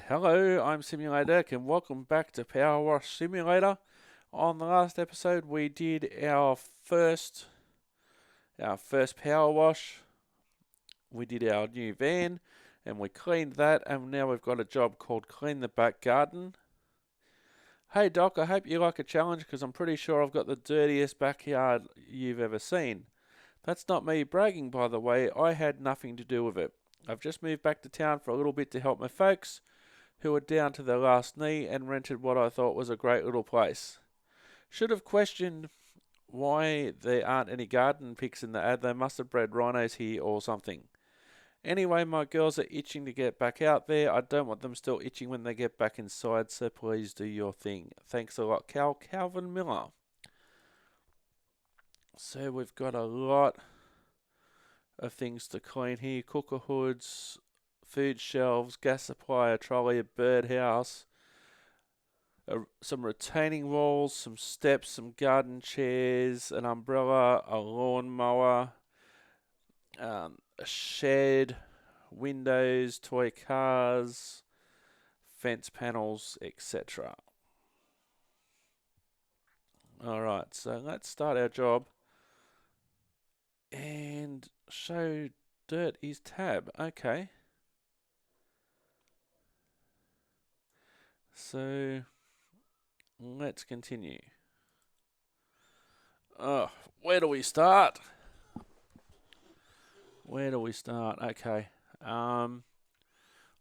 Hello, I'm Simulator and welcome back to Power Wash Simulator. On the last episode, we did our first power wash. We did our new van, and we cleaned that. And now we've got a job called Clean the Back Garden. Hey Doc, I hope you like a challenge because I'm pretty sure I've got the dirtiest backyard you've ever seen. That's not me bragging, by the way. I had nothing to do with it. I've just moved back to town for a little bit to help my folks, who were down to their last knee, and rented what I thought was a great little place. Should have questioned why there aren't any garden pics in the ad. They must have bred rhinos here or something. Anyway, my girls are itching to get back out there. I don't want them still itching when they get back inside, so please do your thing. Thanks a lot, Calvin Miller. So we've got a lot of things to clean here. Cooker hoods, food shelves, gas supply, a trolley, a birdhouse, some retaining walls, some steps, some garden chairs, an umbrella, a lawn mower, a shed, windows, toy cars, fence panels, etc. Alright, so let's start our job and show dirt is tab. Okay. So let's continue. Oh, where do we start? Okay.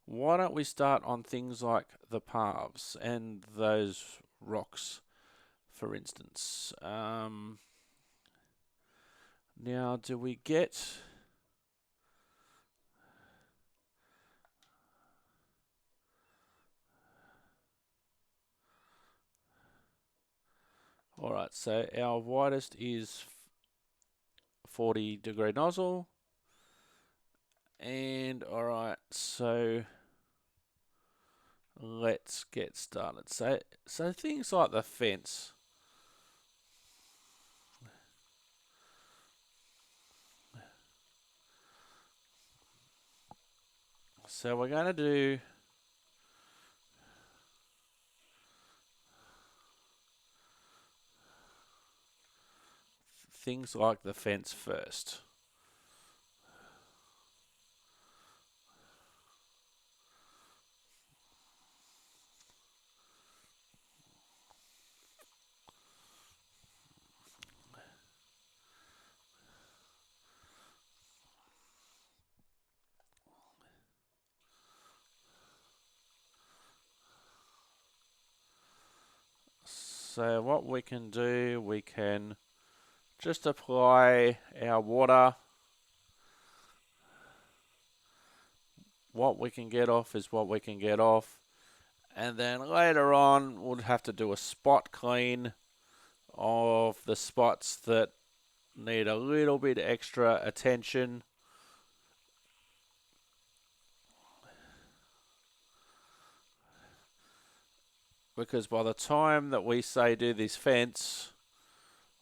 Why don't we start on things like the paths and those rocks, for instance. Now, do we get... Alright, so our widest is 40-degree nozzle. And alright, so let's get started. So things like the fence. So we're going to do things like the fence first. So what we can do, we can just apply our water. What we can get off is what we can get off. And then later on, we'll have to do a spot clean of the spots that need a little bit extra attention. Because by the time that we say do this fence,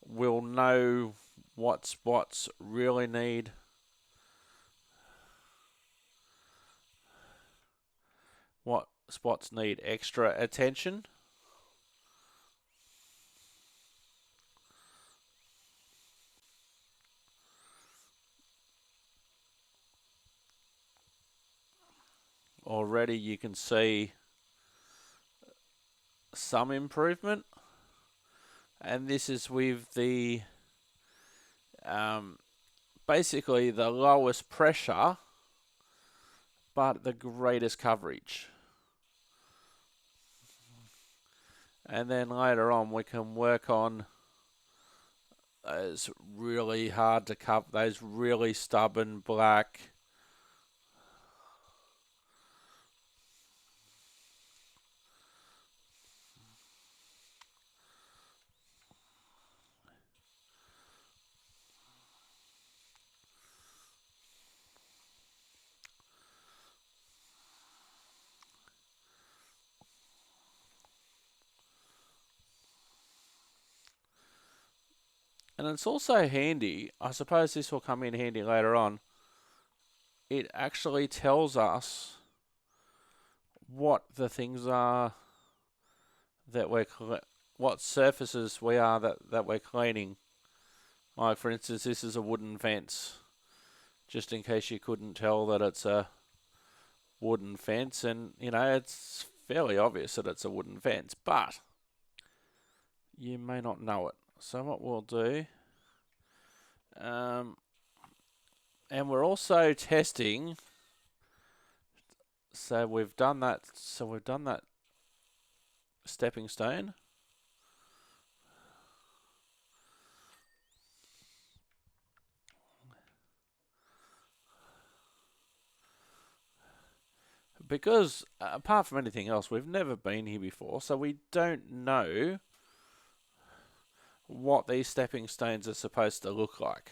we'll know what spots really need what spots need extra attention. Already you can see some improvement, and this is with the basically the lowest pressure but the greatest coverage. And then later on we can work on those really hard to cover, those really stubborn black and it's also handy, I suppose this will come in handy later on, it actually tells us what the things are that what surfaces we are that we're cleaning. Like, for instance, this is a wooden fence, just in case you couldn't tell that it's a wooden fence. And, you know, it's fairly obvious that it's a wooden fence, but you may not know it. So what we'll do, and we're also testing, so we've done that stepping stone. Because apart from anything else, we've never been here before, so we don't know what these stepping stones are supposed to look like.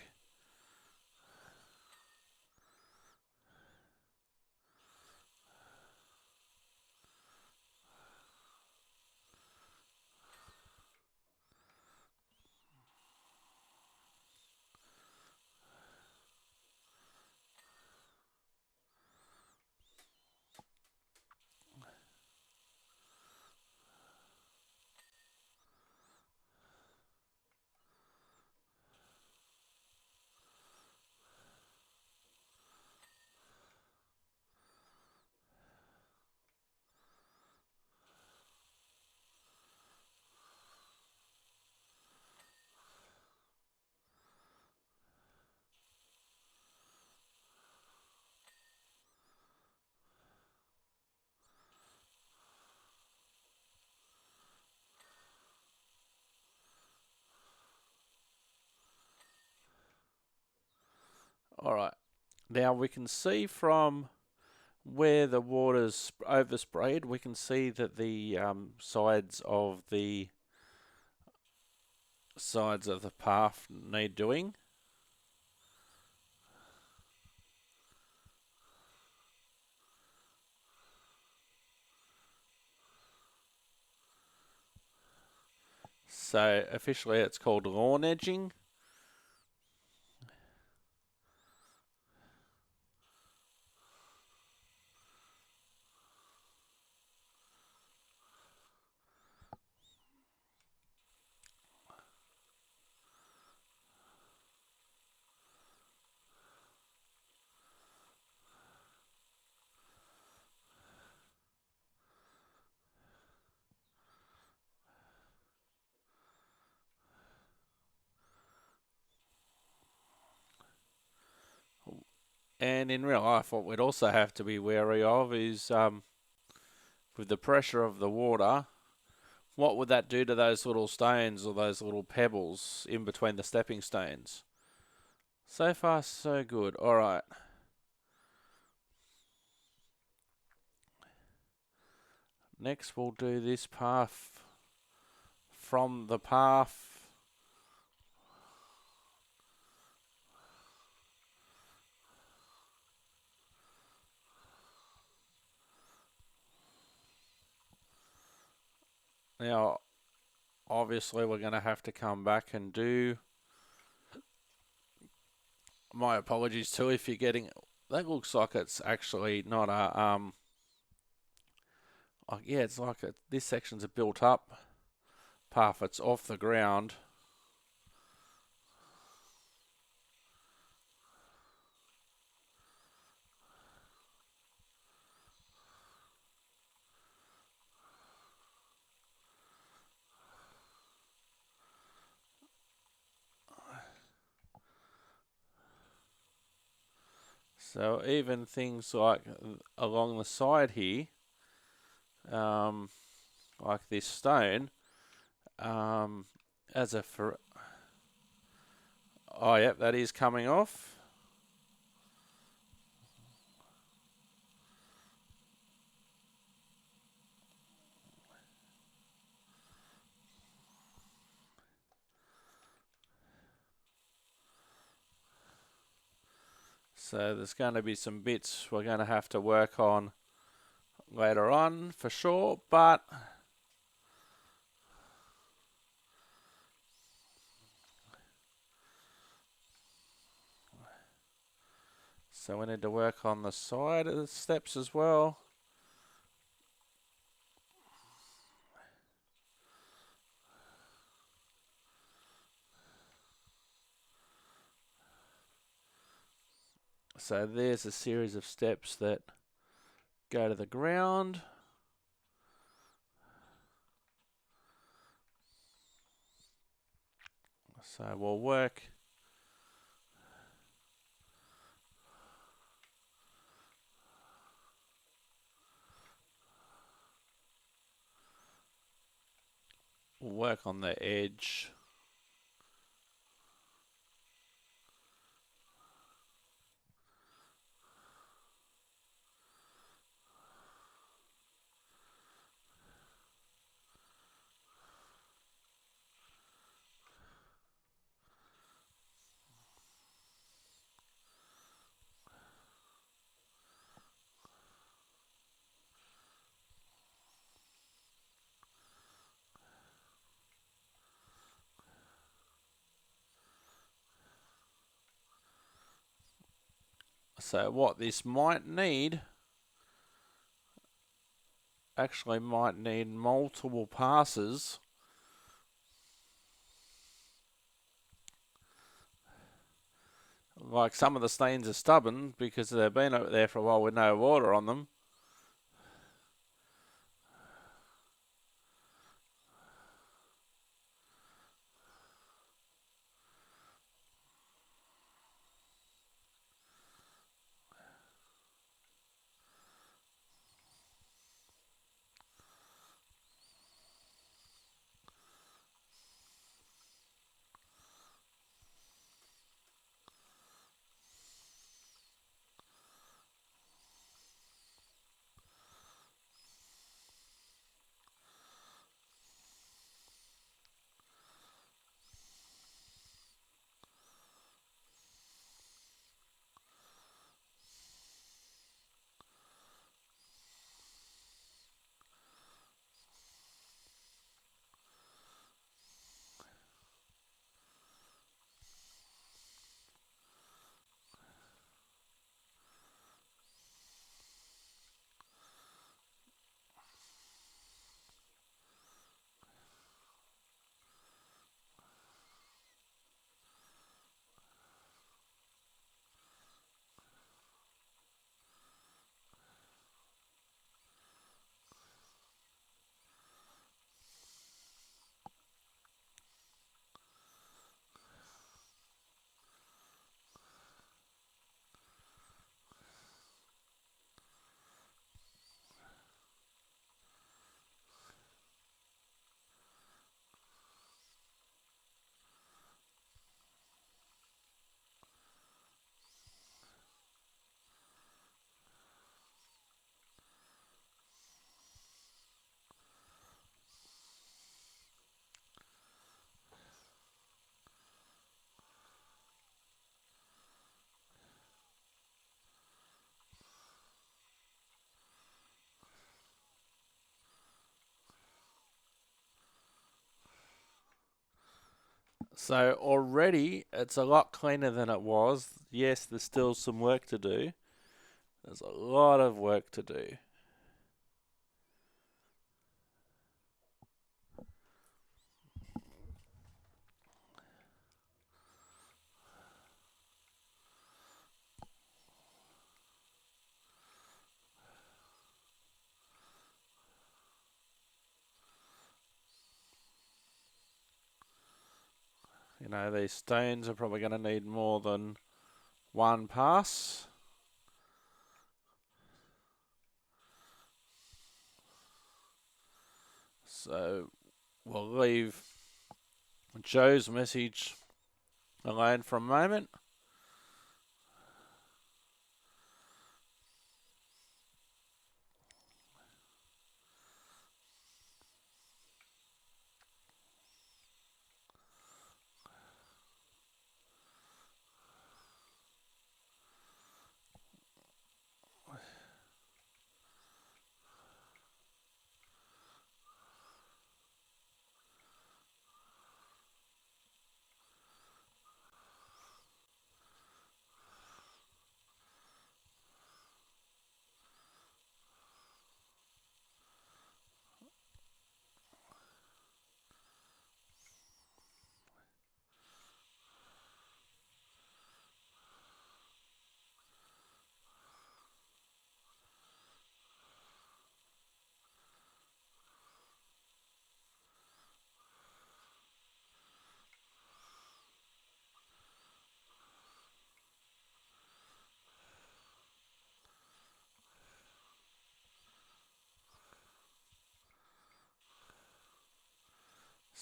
Alright, now we can see from where the water's oversprayed, we can see that the sides of the path need doing. So officially it's called lawn edging. And in real life, what we'd also have to be wary of is with the pressure of the water, what would that do to those little stones or those little pebbles in between the stepping stones? So far, so good. Alright. Next, we'll do this path from the path. Now, obviously, we're going to have to come back and do. My apologies too if you're getting. That looks like it's actually not a yeah, it's like this section's a built up path. It's off the ground. So even things like along the side here, like this stone, as a oh yep, that is coming off. So there's going to be some bits we're going to have to work on later on for sure, but so we need to work on the side of the steps as well. So there's a series of steps that go to the ground. So we'll work on the edge. So what this might need, actually might need multiple passes. Like some of the stains are stubborn because they've been over there for a while with no water on them. So already it's a lot cleaner than it was. Yes, there's still some work to do. There's a lot of work to do. You know, these stones are probably going to need more than one pass. So we'll leave Joe's message alone for a moment.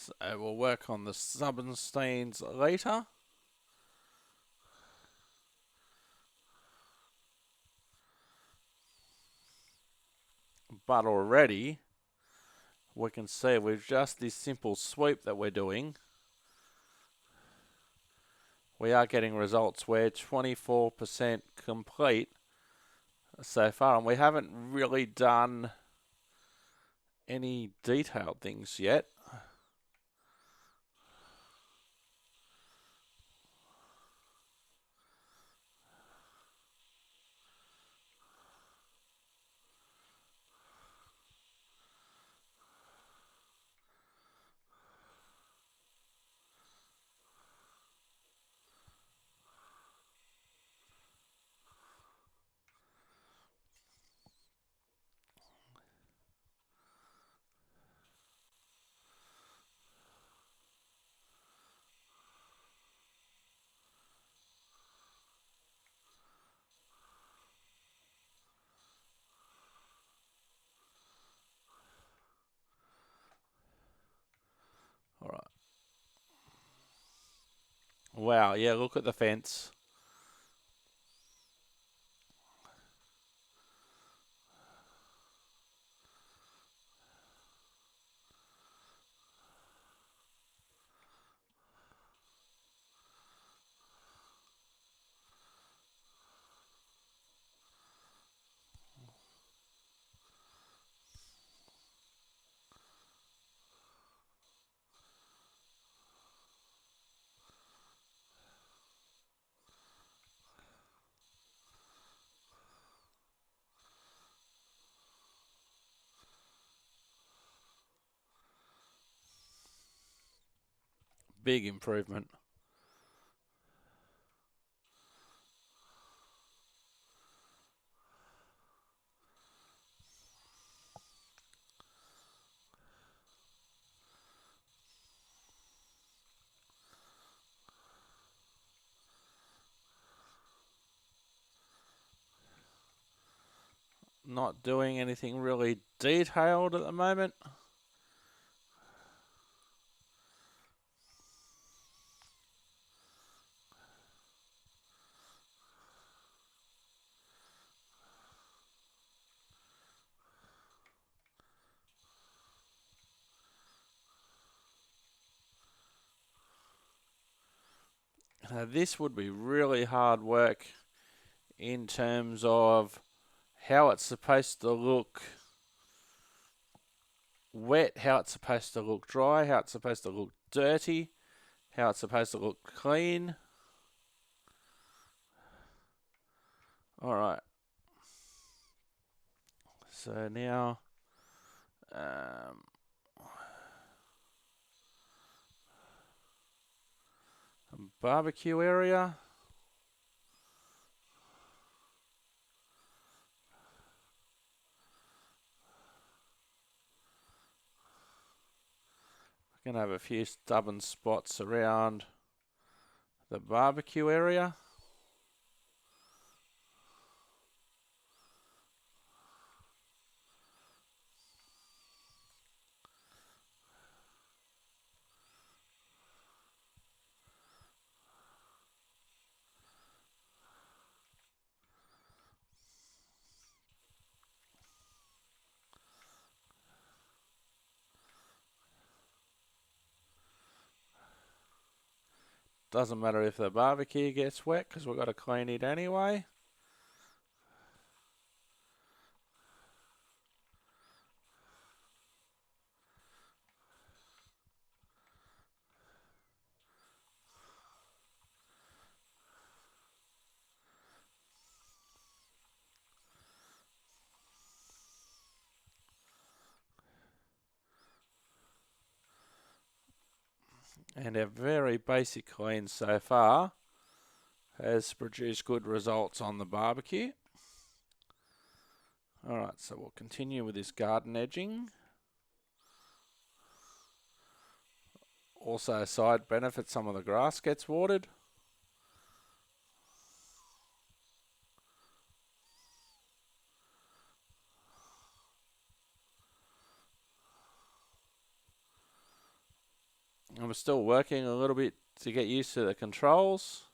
So we'll work on the Subbensteins later. But already we can see with just this simple sweep that we're doing, we are getting results. We're 24% complete so far, and we haven't really done any detailed things yet. All right. Wow, yeah, look at the fence. Big improvement. Not doing anything really detailed at the moment. Now, this would be really hard work in terms of how it's supposed to look wet, how it's supposed to look dry, how it's supposed to look dirty, how it's supposed to look clean. Alright. So now, barbecue area. We're going to have a few stubborn spots around the barbecue area. Doesn't matter if the barbecue gets wet because we've got to clean it anyway. And a very basic clean so far has produced good results on the barbecue. Alright, so we'll continue with this garden edging. Also, a side benefit, some of the grass gets watered. I'm still working a little bit to get used to the controls.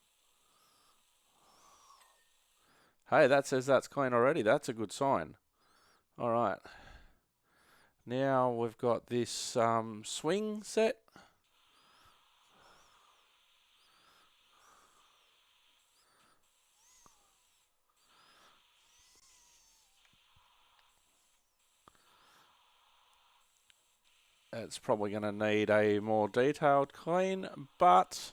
Hey, that says that's clean already. That's a good sign. All right. Now we've got this swing set. It's probably going to need a more detailed clean, but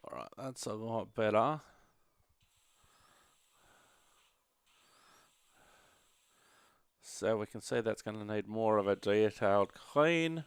all right, that's a lot better. So we can see that's going to need more of a detailed clean.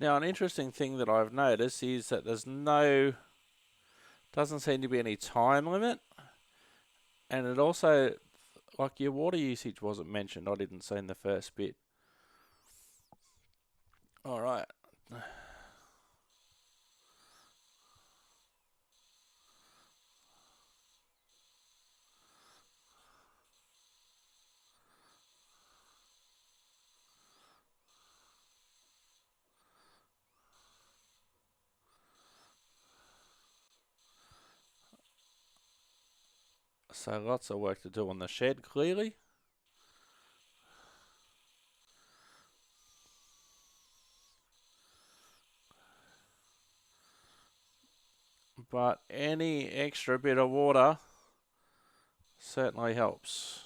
Now, an interesting thing that I've noticed is that doesn't seem to be any time limit, and it also, like your water usage wasn't mentioned. I didn't see in the first bit. All right. So lots of work to do on the shed, clearly. But any extra bit of water certainly helps.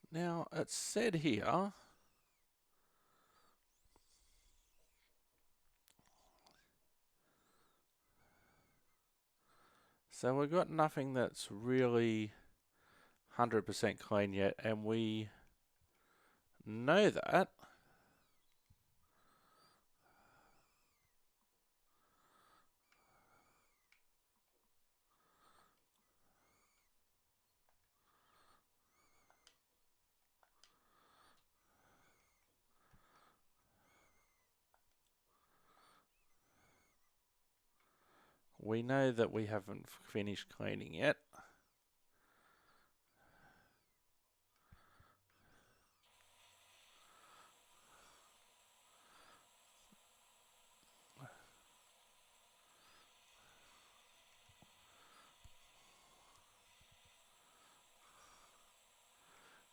Now, it said here, so we've got nothing that's really 100% clean yet, and we know that. We know that we haven't finished cleaning yet.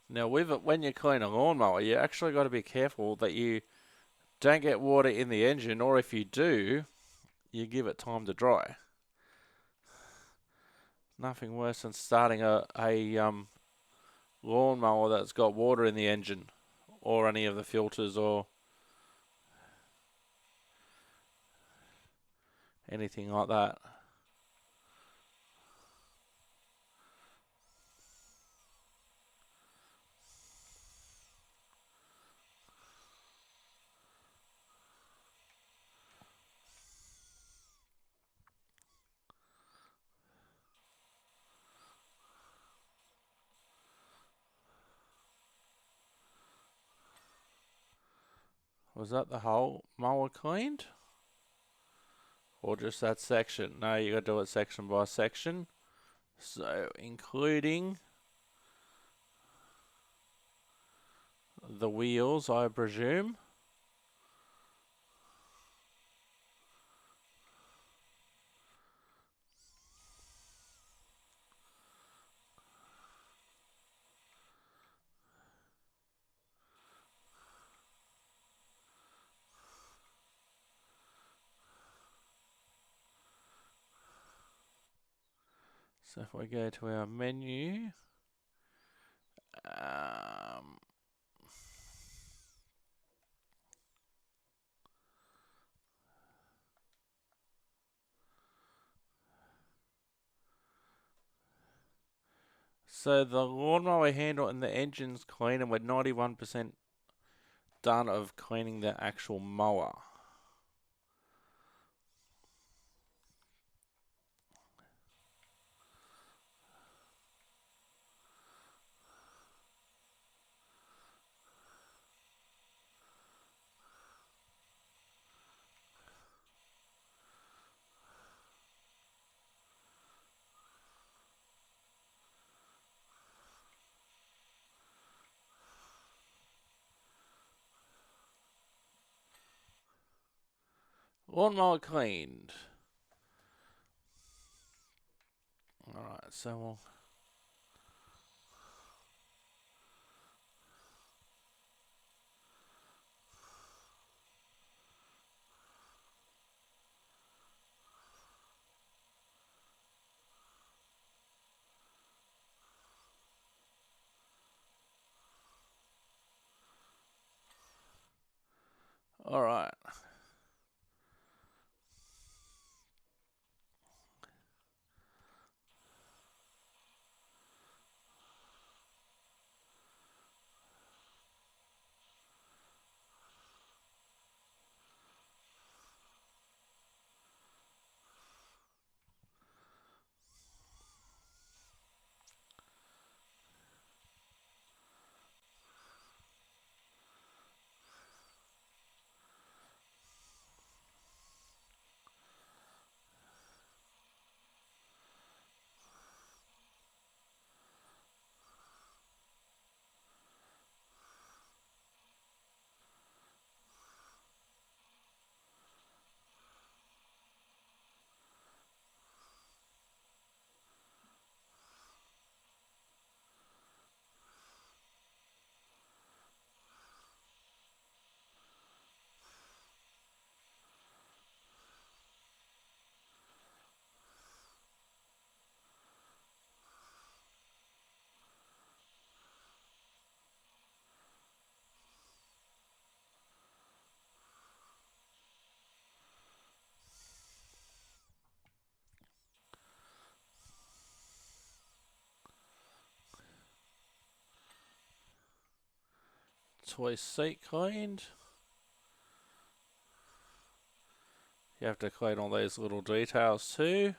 Now, with it, when you clean a lawnmower, you actually got to be careful that you don't get water in the engine, or if you do, you give it time to dry. Nothing worse than starting a lawnmower that's got water in the engine, or any of the filters, or anything like that. Was that the whole mower cleaned? Or just that section? No, you got to do it section by section. So, including the wheels, I presume. So if we go to our menu, so the lawnmower handle and the engine's clean, and we're 91% done of cleaning the actual mower. Lawnmower cleaned. Alright, so we'll... Alright. toy seat cleaned. You have to clean all these little details too.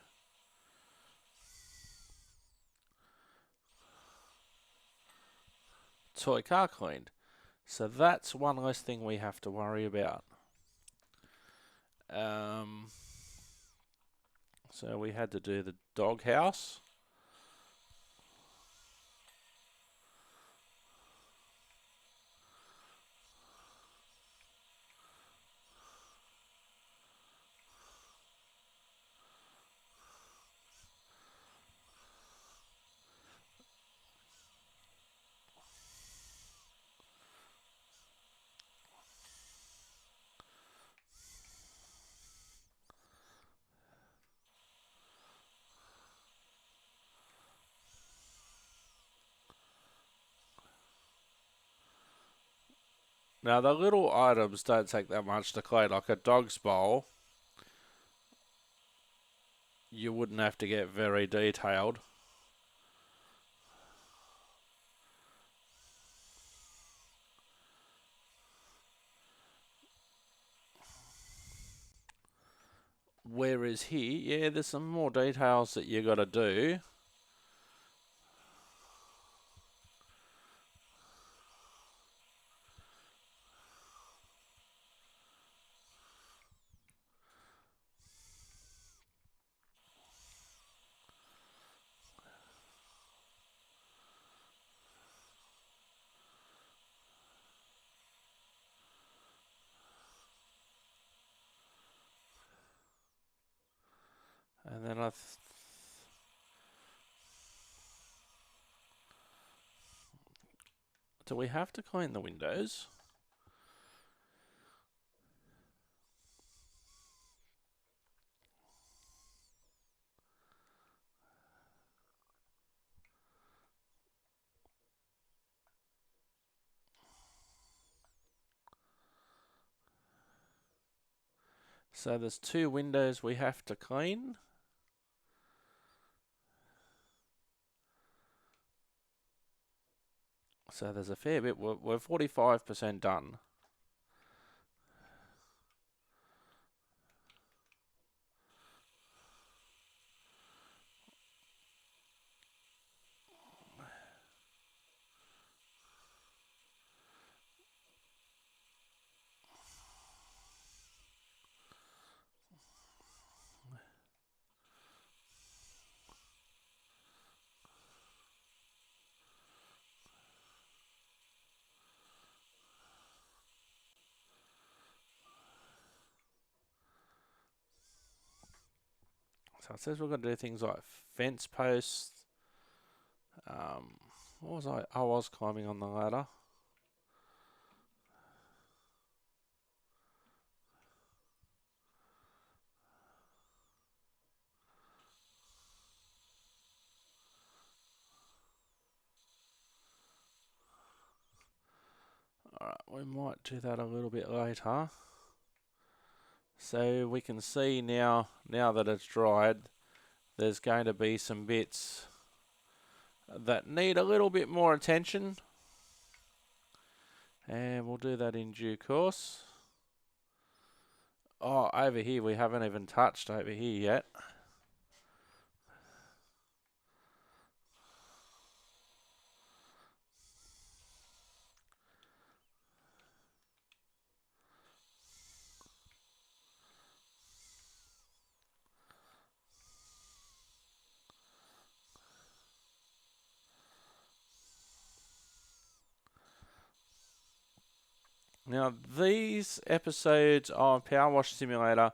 Toy car cleaned. So that's one less thing we have to worry about. So we had to do the doghouse. Now the little items don't take that much to clean, like a dog's bowl. You wouldn't have to get very detailed. Whereas here, yeah, there's some more details that you got to do. And then do we have to clean the windows? So there's 2 windows we have to clean. So there's a fair bit. We're 45% done. So it says we're going to do things like fence posts. What was I? I was climbing on the ladder. Alright, we might do that a little bit later. So we can see now that it's dried, there's going to be some bits that need a little bit more attention. And we'll do that in due course. Oh, over here we haven't even touched over here yet. Now, these episodes on Power Wash Simulator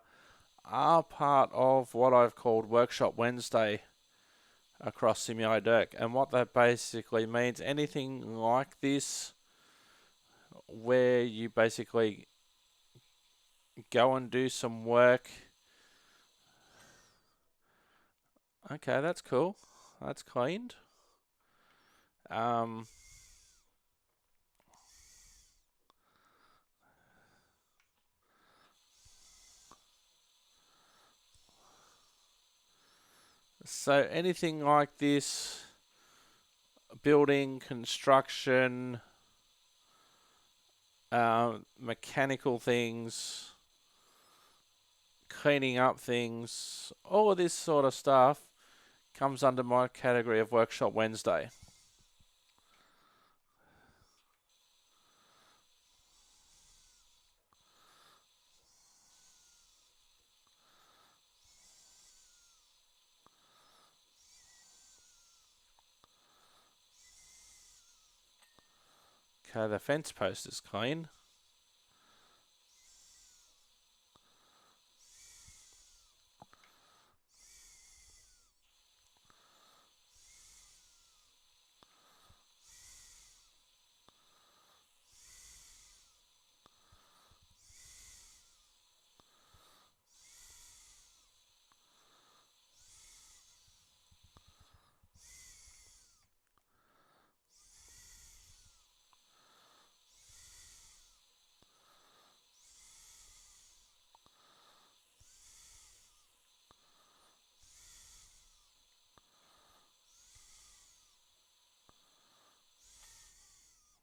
are part of what I've called Workshop Wednesday across Simulator Dirk. And what that basically means, anything like this, where you basically go and do some work. Okay, that's cool. That's cleaned. So anything like this, building, construction, mechanical things, cleaning up things, all of this sort of stuff comes under my category of Workshop Wednesday. Okay, the fence post is clean.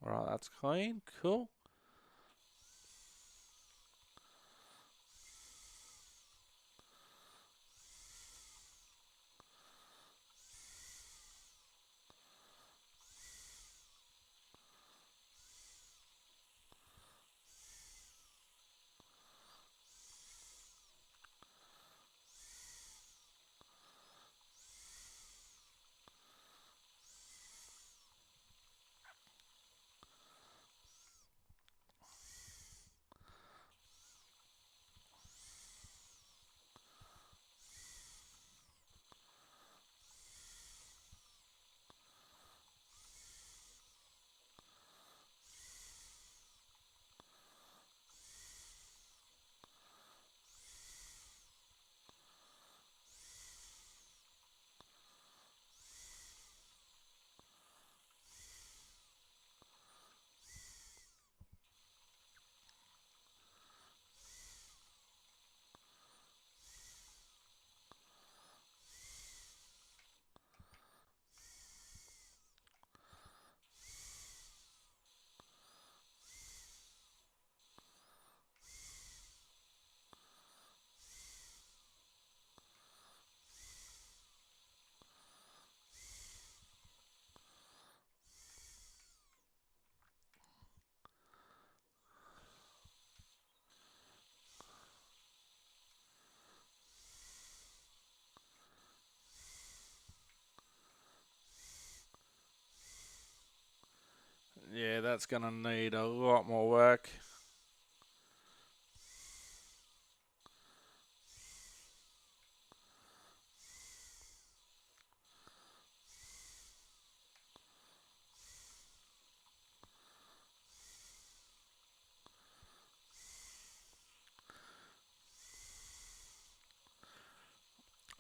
Right, that's clean. Cool. Yeah, that's going to need a lot more work.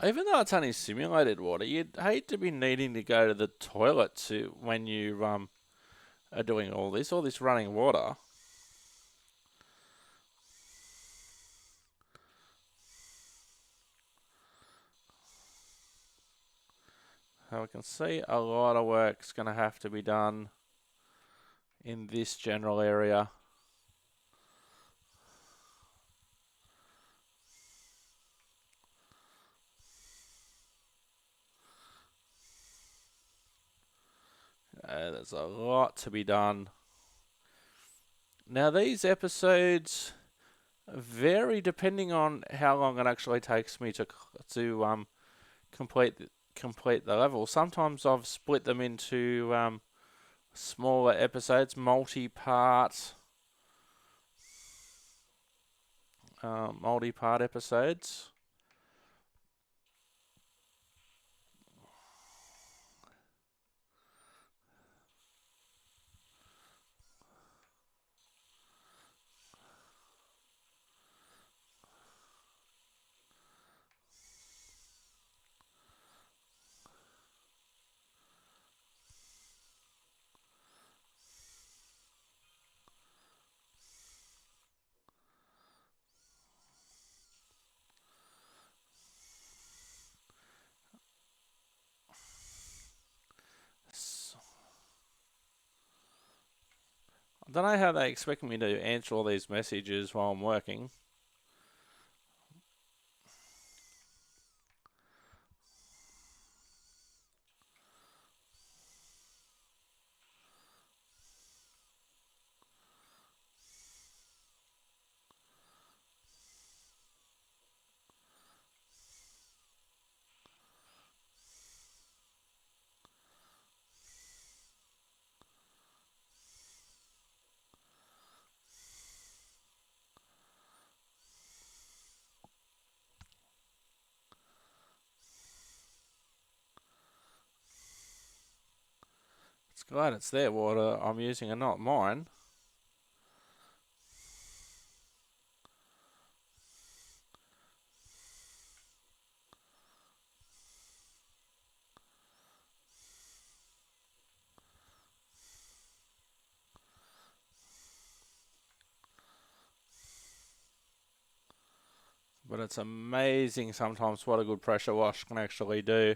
Even though it's only simulated water, you'd hate to be needing to go to the toilet to when you are doing all this running water. So I can see a lot of work's going to have to be done in this general area. There's a lot to be done. Now these episodes vary depending on how long it actually takes me to complete the level. Sometimes I've split them into smaller episodes, multi-part episodes. I don't know how they expect me to answer all these messages while I'm working. It's glad it's their water I'm using and not mine. But it's amazing sometimes what a good pressure wash can actually do.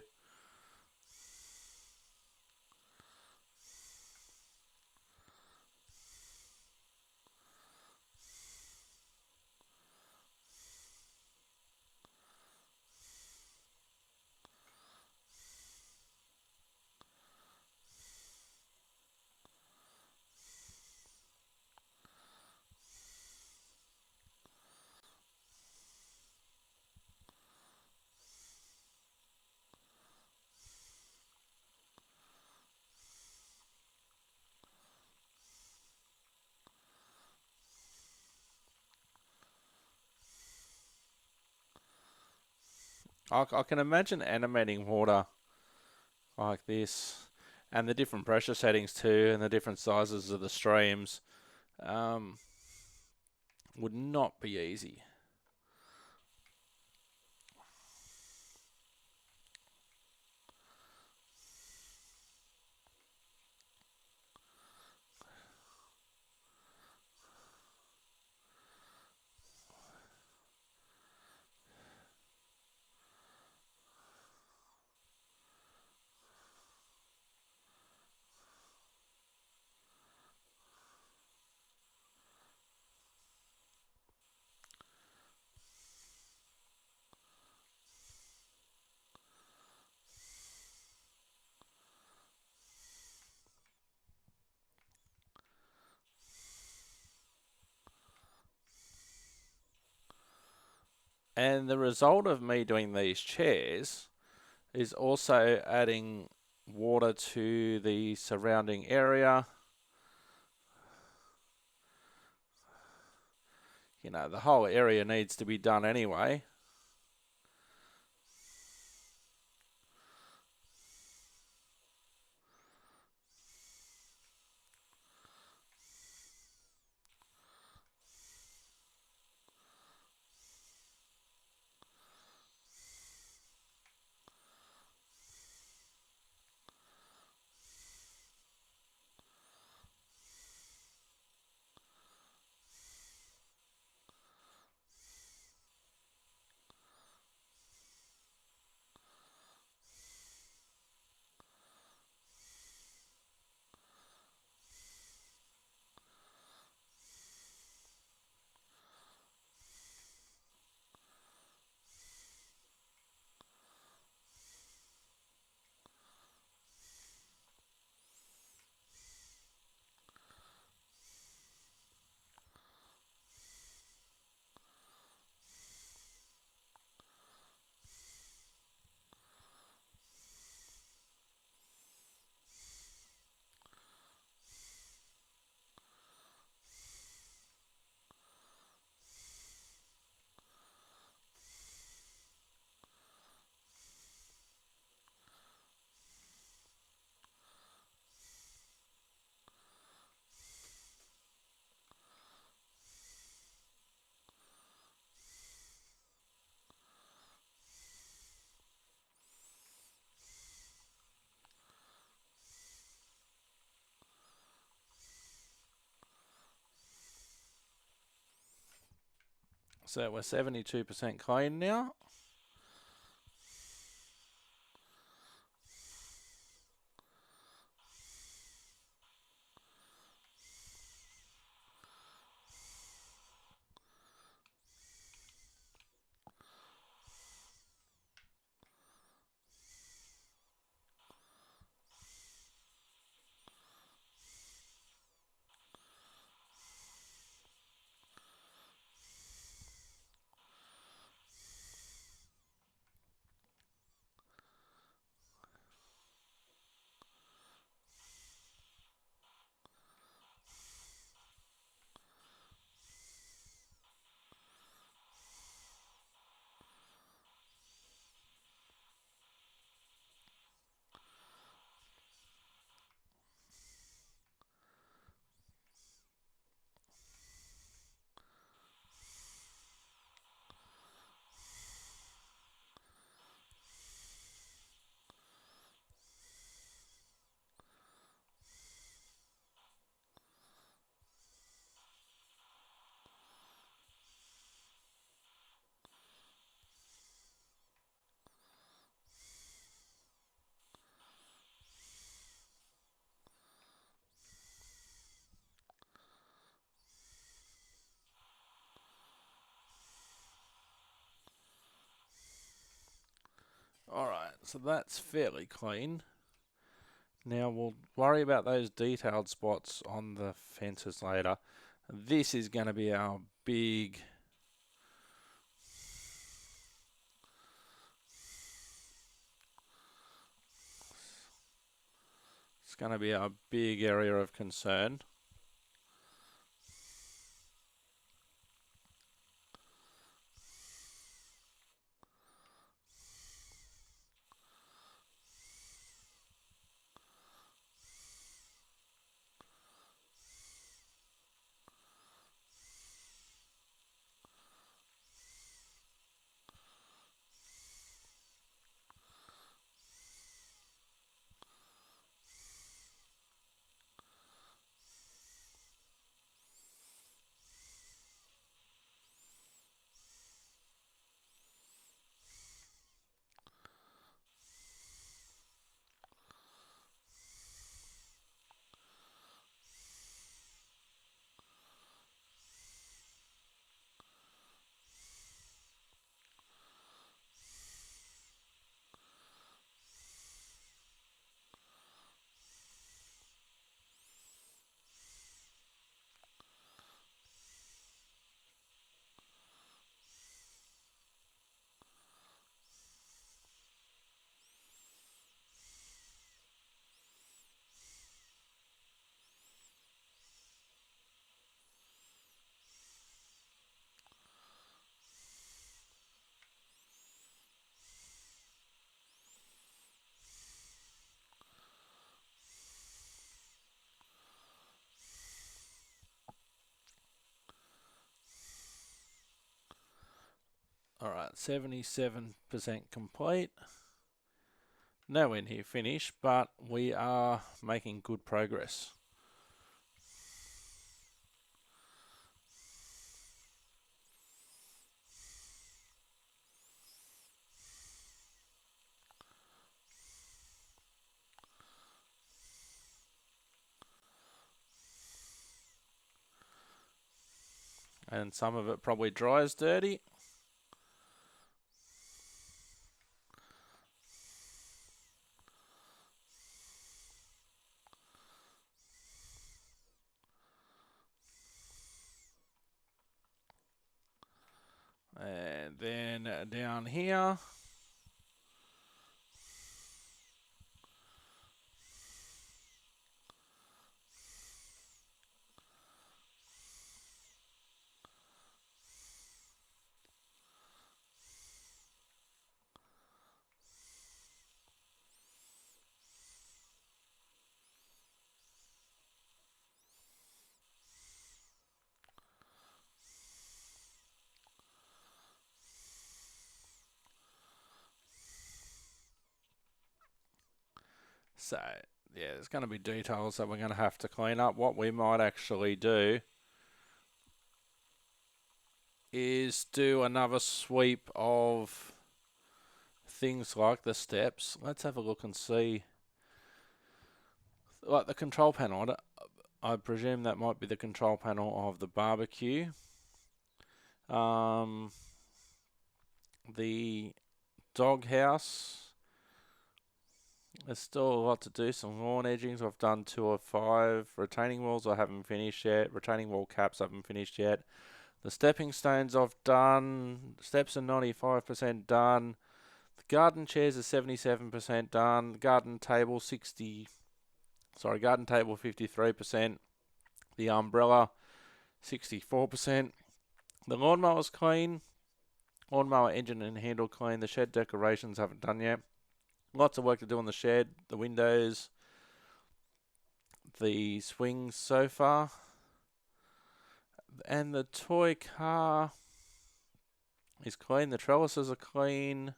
I can imagine animating water like this, and the different pressure settings too, and the different sizes of the streams, would not be easy. And the result of me doing these chairs is also adding water to the surrounding area. You know, the whole area needs to be done anyway. So we're 72% clean now. Alright, so that's fairly clean. Now we'll worry about those detailed spots on the fences later. This is going to be our big... It's going to be our big area of concern. Alright, 77% complete. Nowhere near finished, but we are making good progress. And some of it probably dries dirty. And then down here, so yeah, there's going to be details that we're going to have to clean up. What we might actually do is do another sweep of things like the steps. Let's have a look and see. Like the control panel, I presume that might be the control panel of the barbecue. The doghouse. There's still a lot to do. Some lawn edgings. I've done 2 of 5. Retaining walls I haven't finished yet. Retaining wall caps I haven't finished yet. The stepping stones I've done. Steps are 95% done. The garden chairs are 77% done. Garden table 53%. The umbrella 64%. The lawnmower's clean. Lawnmower engine and handle clean. The shed decorations haven't done yet. Lots of work to do on the shed, the windows, the swing sofa, and the toy car is clean. The trellises are clean.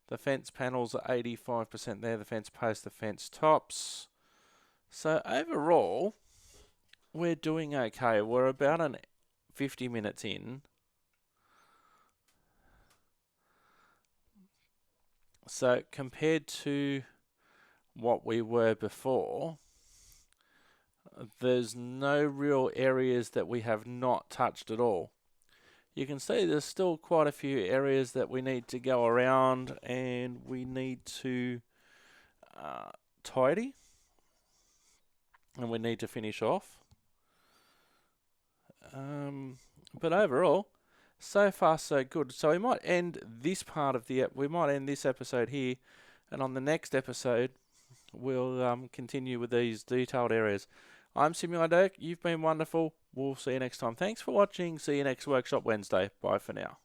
The fence panels are 85% there. The fence posts, the fence tops. So overall, we're doing okay. We're about 50 minutes in. So compared to what we were before, there's no real areas that we have not touched at all. you can see there's still quite a few areas that we need to go around and we need to tidy, and we need to finish off. But overall, so far so good. So we might end this part of we might end this episode here, and on the next episode we'll continue with these detailed areas. I'm Simulator. You've been wonderful. We'll see you next time. Thanks for watching. See you next Workshop Wednesday. Bye for now.